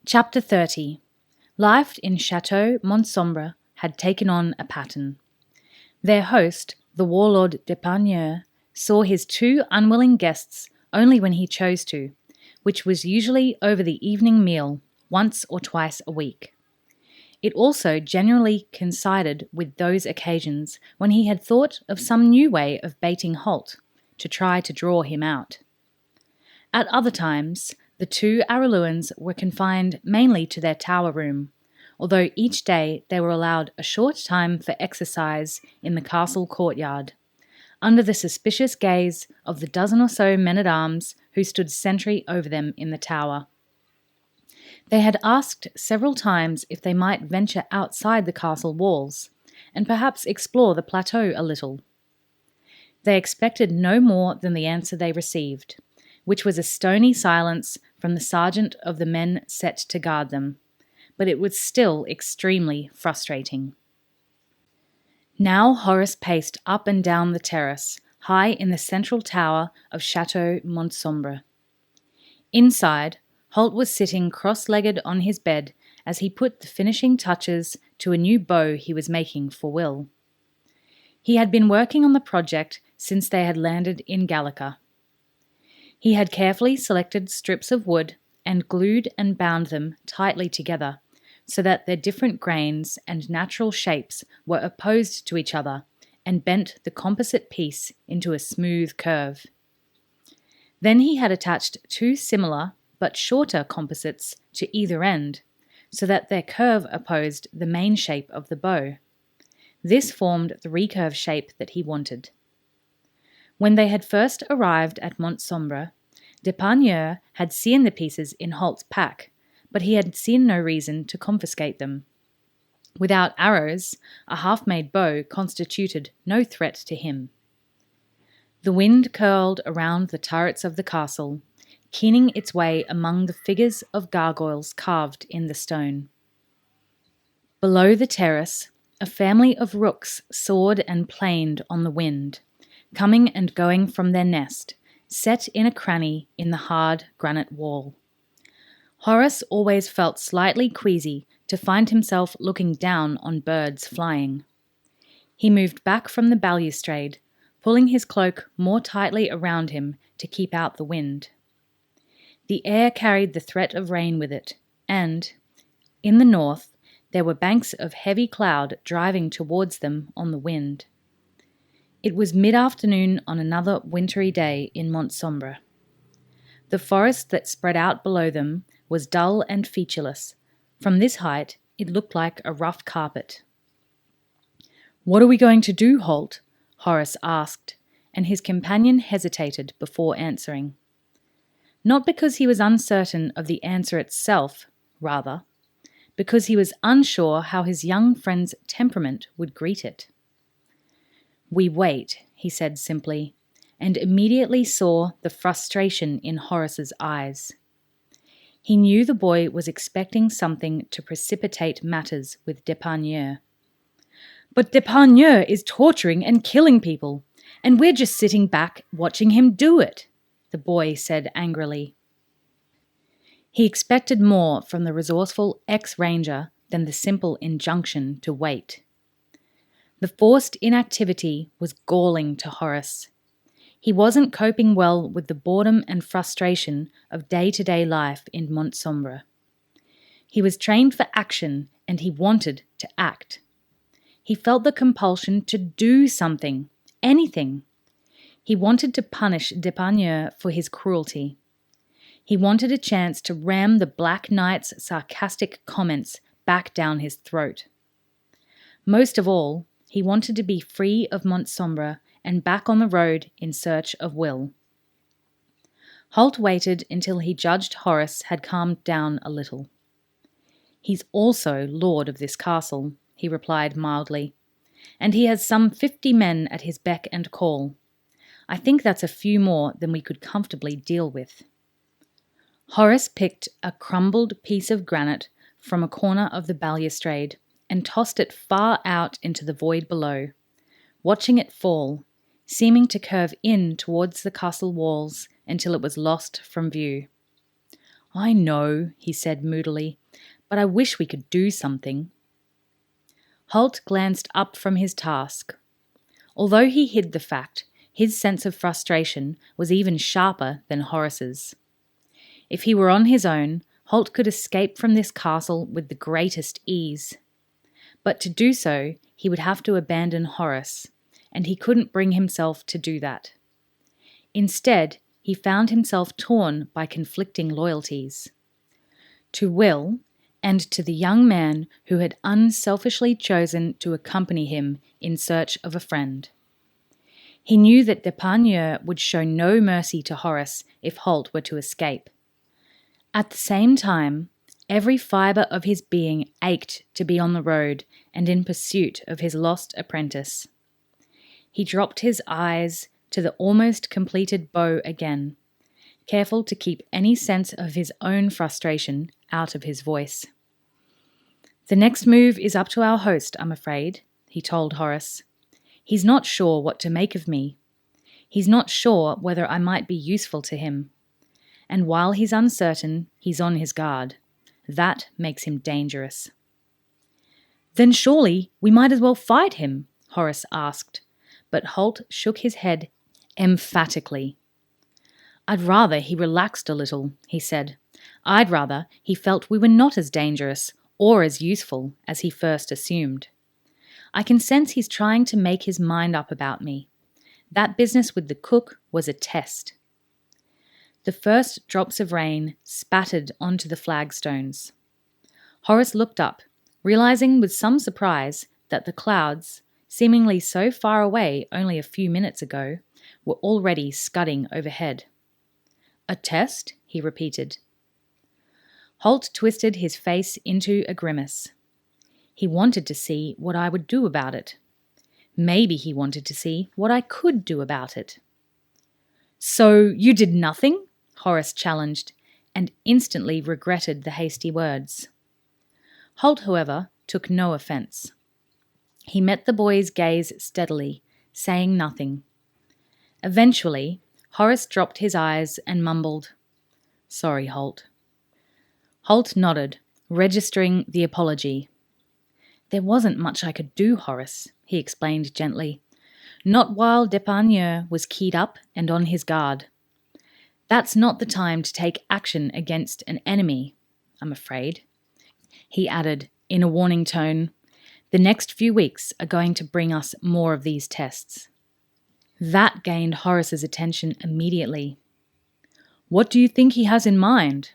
Chapter 30. Life in Chateau Montsombre had taken on a pattern. Their host, the warlord d'Epargneux, saw his two unwilling guests only when he chose to, which was usually over the evening meal, once or twice a week. It also generally coincided with those occasions when he had thought of some new way of baiting Holt, to try to draw him out. At other times, the two Araluens were confined mainly to their tower room, although each day they were allowed a short time for exercise in the castle courtyard, under the suspicious gaze of the dozen or so men-at-arms who stood sentry over them in the tower. They had asked several times if they might venture outside the castle walls, and perhaps explore the plateau a little. They expected no more than the answer they received, which was a stony silence from the sergeant of the men set to guard them, but it was still extremely frustrating. Now Horace paced up and down the terrace, high in the central tower of Chateau Montsombre. Inside, Holt was sitting cross-legged on his bed as he put the finishing touches to a new bow he was making for Will. He had been working on the project since they had landed in Gallica. He had carefully selected strips of wood and glued and bound them tightly together so that their different grains and natural shapes were opposed to each other and bent the composite piece into a smooth curve. Then he had attached two similar but shorter composites to either end so that their curve opposed the main shape of the bow. This formed the recurve shape that he wanted. When they had first arrived at Montsombre, d'Epargneux had seen the pieces in Holt's pack, but he had seen no reason to confiscate them. Without arrows, a half-made bow constituted no threat to him. The wind curled around the turrets of the castle, keening its way among the figures of gargoyles carved in the stone. Below the terrace, a family of rooks soared and planed on the wind, coming and going from their nest, set in a cranny in the hard granite wall. Horace always felt slightly queasy to find himself looking down on birds flying. He moved back from the balustrade, pulling his cloak more tightly around him to keep out the wind. The air carried the threat of rain with it, and, in the north, there were banks of heavy cloud driving towards them on the wind. It was mid-afternoon on another wintry day in Montsombre. The forest that spread out below them was dull and featureless. From this height, it looked like a rough carpet. "What are we going to do, Holt?" Horace asked, and his companion hesitated before answering. Not because he was uncertain of the answer itself, rather, because he was unsure how his young friend's temperament would greet it. "We wait," he said simply, and immediately saw the frustration in Horace's eyes. He knew the boy was expecting something to precipitate matters with d'Epargneux. "But d'Epargneux is torturing and killing people, and we're just sitting back watching him do it," the boy said angrily. He expected more from the resourceful ex-ranger than the simple injunction to wait. The forced inactivity was galling to Horace. He wasn't coping well with the boredom and frustration of day-to-day life in Montsombre. He was trained for action, and he wanted to act. He felt the compulsion to do something, anything. He wanted to punish d'Epargneux for his cruelty. He wanted a chance to ram the Black Knight's sarcastic comments back down his throat. Most of all, he wanted to be free of Montsombre and back on the road in search of Will. Holt waited until he judged Horace had calmed down a little. "He's also lord of this castle," he replied mildly, "and he has some 50 men at his beck and call. I think that's a few more than we could comfortably deal with." Horace picked a crumbled piece of granite from a corner of the balustrade and tossed it far out into the void below, watching it fall, seeming to curve in towards the castle walls until it was lost from view. I know, he said moodily, but I wish we could do something. Holt glanced up from his task. Although he hid the fact, his sense of frustration was even sharper than Horace's. If he were on his own, Holt could escape from this castle with the greatest ease. But to do so, he would have to abandon Horace, and he couldn't bring himself to do that. Instead, he found himself torn by conflicting loyalties. To Will, and to the young man who had unselfishly chosen to accompany him in search of a friend. He knew that Depardieu would show no mercy to Horace if Holt were to escape. At the same time, every fibre of his being ached to be on the road and in pursuit of his lost apprentice. He dropped his eyes to the almost completed bow again, careful to keep any sense of his own frustration out of his voice. The next move is up to our host, I'm afraid, he told Horace. He's not sure what to make of me. He's not sure whether I might be useful to him. And while he's uncertain, he's on his guard. That makes him dangerous. Then surely we might as well fight him, Horace asked, but Holt shook his head emphatically. I'd rather he relaxed a little, he said. I'd rather he felt we were not as dangerous or as useful as he first assumed. I can sense he's trying to make his mind up about me. That business with the cook was a test. The first drops of rain spattered onto the flagstones. Horace looked up, realizing with some surprise that the clouds, seemingly so far away only a few minutes ago, were already scudding overhead. A test? He repeated. Holt twisted his face into a grimace. He wanted to see what I would do about it. Maybe he wanted to see what I could do about it. So you did nothing? Horace challenged, and instantly regretted the hasty words. Holt, however, took no offence. He met the boy's gaze steadily, saying nothing. Eventually, Horace dropped his eyes and mumbled, Sorry, Holt. Holt nodded, registering the apology. There wasn't much I could do, Horace, he explained gently. Not while Depardieu was keyed up and on his guard. That's not the time to take action against an enemy, I'm afraid. He added, in a warning tone, The next few weeks are going to bring us more of these tests. That gained Horace's attention immediately. What do you think he has in mind?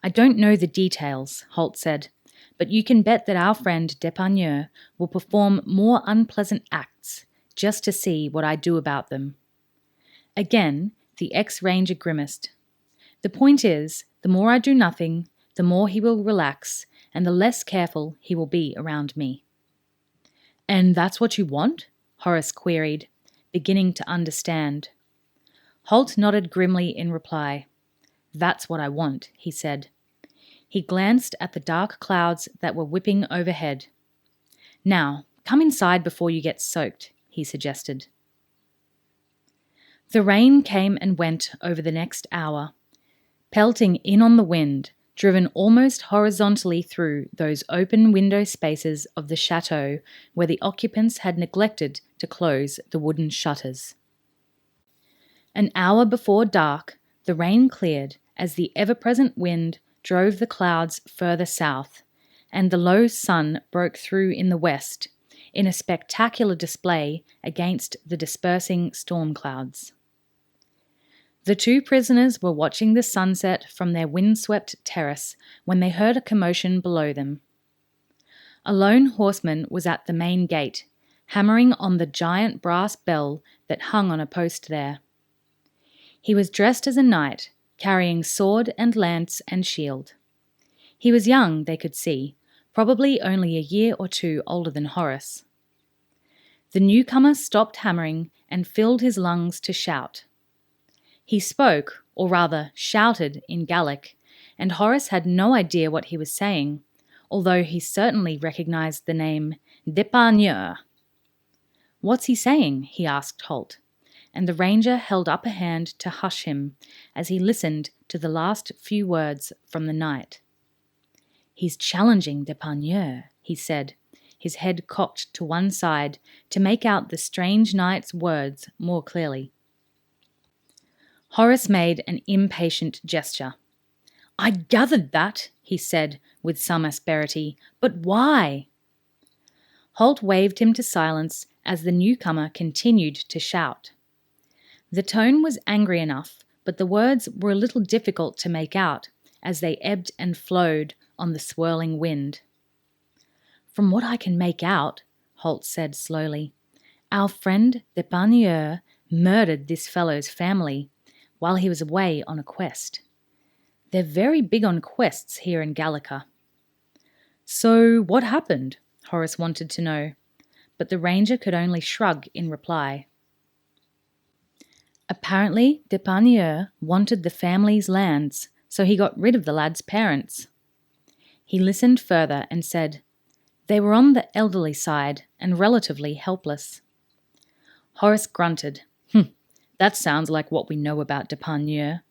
I don't know the details, Holt said, but you can bet that our friend Depardieu will perform more unpleasant acts just to see what I do about them. Again, the ex-ranger grimaced. The point is, the more I do nothing, the more he will relax, and the less careful he will be around me. And that's what you want? Horace queried, beginning to understand. Holt nodded grimly in reply. That's what I want, he said. He glanced at the dark clouds that were whipping overhead. Now, come inside before you get soaked, he suggested. The rain came and went over the next hour, pelting in on the wind, driven almost horizontally through those open window spaces of the chateau where the occupants had neglected to close the wooden shutters. An hour before dark, the rain cleared as the ever-present wind drove the clouds further south, and the low sun broke through in the west, in a spectacular display against the dispersing storm clouds. The two prisoners were watching the sunset from their windswept terrace when they heard a commotion below them. A lone horseman was at the main gate, hammering on the giant brass bell that hung on a post there. He was dressed as a knight, carrying sword and lance and shield. He was young, they could see, probably only a year or two older than Horace. The newcomer stopped hammering and filled his lungs to shout. He spoke, or rather shouted, in Gallic, and Horace had no idea what he was saying, although he certainly recognized the name Depardieu. What's he saying? He asked Holt, and the ranger held up a hand to hush him as he listened to the last few words from the knight. "He's challenging Depardieu," he said, his head cocked to one side to make out the strange knight's words more clearly. Horace made an impatient gesture. "I gathered that," he said with some asperity, "but why?" Holt waved him to silence as the newcomer continued to shout. The tone was angry enough, but the words were a little difficult to make out as they ebbed and flowed on the swirling wind. "From what I can make out," Holt said slowly, "our friend Depardieu murdered this fellow's family while he was away on a quest. They're very big on quests here in Gallica." "So what happened?" Horace wanted to know, but the ranger could only shrug in reply. "Apparently, Depardieu wanted the family's lands, so he got rid of the lad's parents." He listened further and said, "They were on the elderly side and relatively helpless." Horace grunted. That sounds like what we know about Depardieu."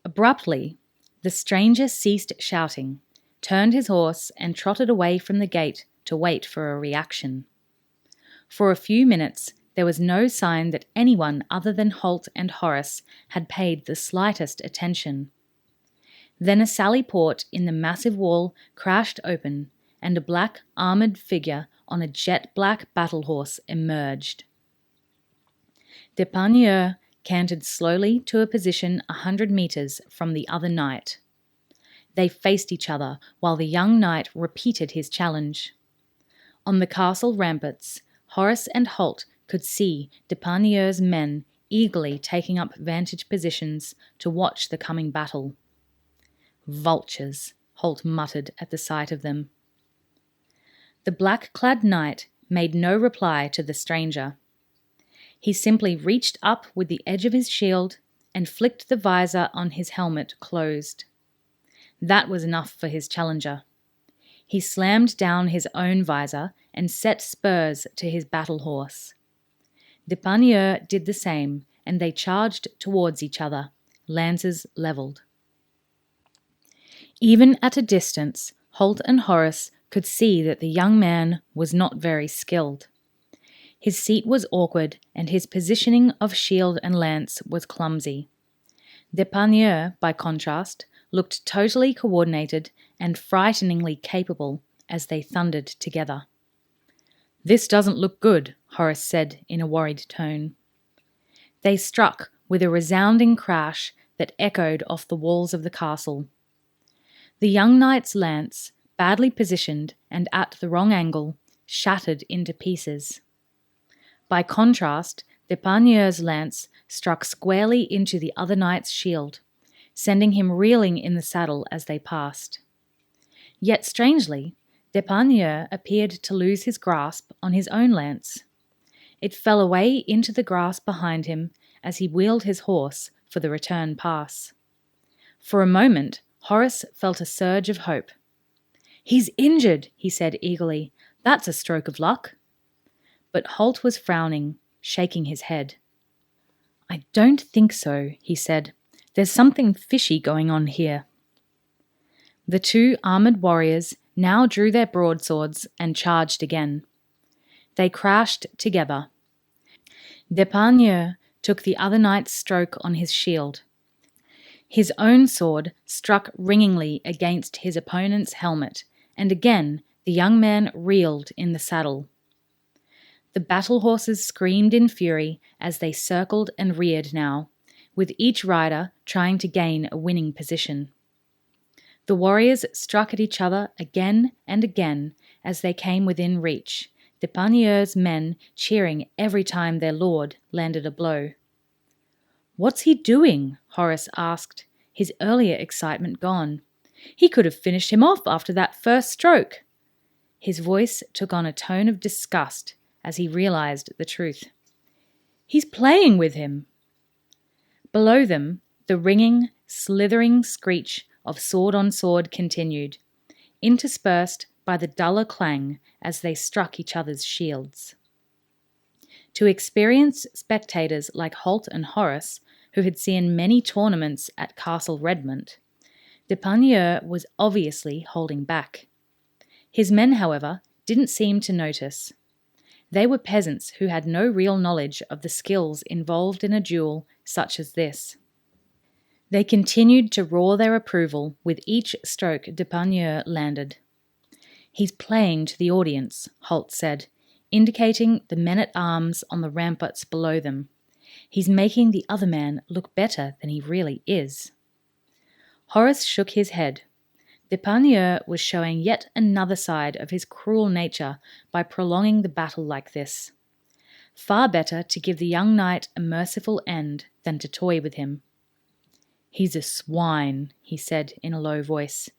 Abruptly, the stranger ceased shouting, turned his horse and trotted away from the gate to wait for a reaction. For a few minutes, there was no sign that anyone other than Holt and Horace had paid the slightest attention. Then a sally port in the massive wall crashed open, and a black armoured figure on a jet-black battle horse emerged. Depardieu cantered slowly to a position 100 metres from the other knight. They faced each other while the young knight repeated his challenge. On the castle ramparts, Horace and Holt could see Depardieu's men eagerly taking up vantage positions to watch the coming battle. "Vultures," Holt muttered at the sight of them. The black-clad knight made no reply to the stranger. He simply reached up with the edge of his shield and flicked the visor on his helmet closed. That was enough for his challenger. He slammed down his own visor and set spurs to his battle horse. Depardieu did the same, and they charged towards each other, lances levelled. Even at a distance, Holt and Horace could see that the young man was not very skilled. His seat was awkward, and his positioning of shield and lance was clumsy. Depardieu, by contrast, looked totally coordinated and frighteningly capable as they thundered together. "This doesn't look good," Horace said in a worried tone. They struck with a resounding crash that echoed off the walls of the castle. The young knight's lance, badly positioned and at the wrong angle, shattered into pieces. By contrast, Depardieu's lance struck squarely into the other knight's shield, sending him reeling in the saddle as they passed. Yet strangely, Depardieu appeared to lose his grasp on his own lance. It fell away into the grass behind him as he wheeled his horse for the return pass. For a moment, Horace felt a surge of hope. "He's injured," he said eagerly. "That's a stroke of luck." But Holt was frowning, shaking his head. "I don't think so," he said. "There's something fishy going on here." The two armoured warriors now drew their broadswords and charged again. They crashed together. Depardieu took the other knight's stroke on his shield. His own sword struck ringingly against his opponent's helmet, and again the young man reeled in the saddle. The battle horses screamed in fury as they circled and reared now, with each rider trying to gain a winning position. The warriors struck at each other again and again as they came within reach, Depardieu's men cheering every time their lord landed a blow. "What's he doing?" Horace asked, his earlier excitement gone. "He could have finished him off after that first stroke." His voice took on a tone of disgust as he realized the truth. "He's playing with him." Below them, the ringing, slithering screech of sword on sword continued, interspersed by the duller clang as they struck each other's shields. To experienced spectators like Holt and Horace, who had seen many tournaments at Castle Redmond, Deparnieu was obviously holding back. His men, however, didn't seem to notice. They were peasants who had no real knowledge of the skills involved in a duel such as this. They continued to roar their approval with each stroke Deparnieu landed. "He's playing to the audience," Holt said, indicating the men-at-arms on the ramparts below them. "He's making the other man look better than he really is." Horace shook his head. Deparnieu was showing yet another side of his cruel nature by prolonging the battle like this. Far better to give the young knight a merciful end than to toy with him. "He's a swine," he said in a low voice.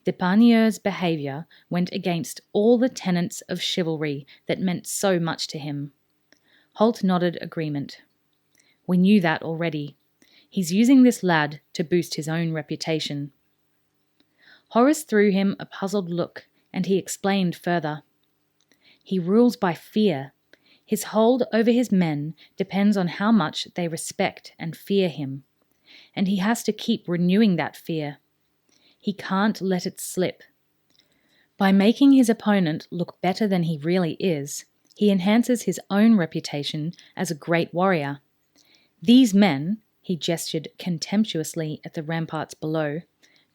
Deparnieu's behaviour went against all the tenets of chivalry that meant so much to him. Holt nodded agreement. "We knew that already. He's using this lad to boost his own reputation." Horace threw him a puzzled look, and he explained further. "He rules by fear. His hold over his men depends on how much they respect and fear him, and he has to keep renewing that fear. He can't let it slip. By making his opponent look better than he really is, he enhances his own reputation as a great warrior. These men," he gestured contemptuously at the ramparts below,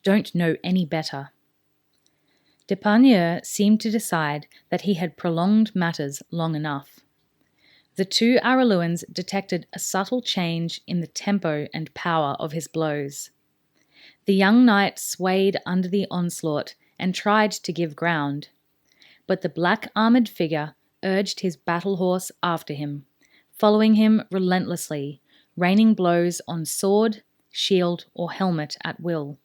"don't know any better." Deparnieu seemed to decide that he had prolonged matters long enough. The two Araluens detected a subtle change in the tempo and power of his blows. The young knight swayed under the onslaught and tried to give ground, but the black-armoured figure urged his battle horse after him, following him relentlessly, raining blows on sword, shield, or helmet at will.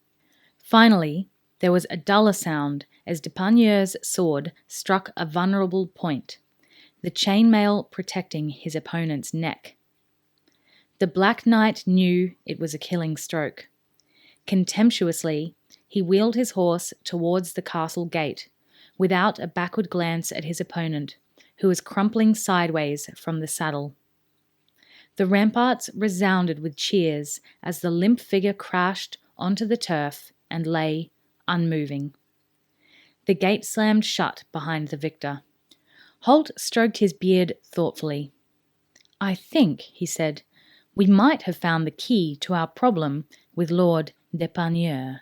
Finally, there was a duller sound as Deparnieu's sword struck a vulnerable point, the chainmail protecting his opponent's neck. The Black Knight knew it was a killing stroke. Contemptuously, he wheeled his horse towards the castle gate, without a backward glance at his opponent, who was crumpling sideways from the saddle. The ramparts resounded with cheers as the limp figure crashed onto the turf and lay unmoving. The gate slammed shut behind the victor. Holt stroked his beard thoughtfully. "I think," he said, "we might have found the key to our problem with Lord Deparnieu."